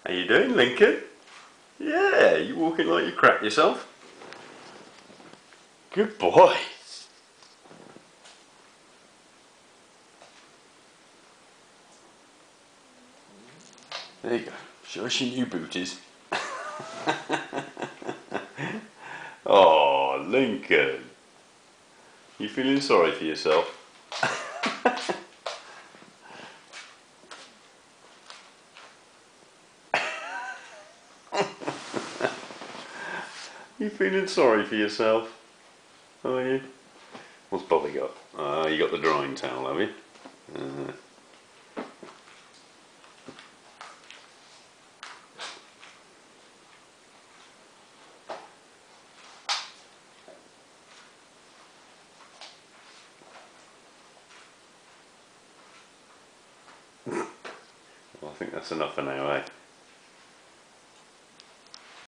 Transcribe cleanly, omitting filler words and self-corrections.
How you doing, Lincoln? Yeah, you walking like you crapped yourself. Good boy. There you go. Show us your new booties. Oh, Lincoln. You feeling sorry for yourself? You feeling sorry for yourself? Are you? What's Bobby got? You got the drying towel, have you? Well, I think that's enough for now, eh?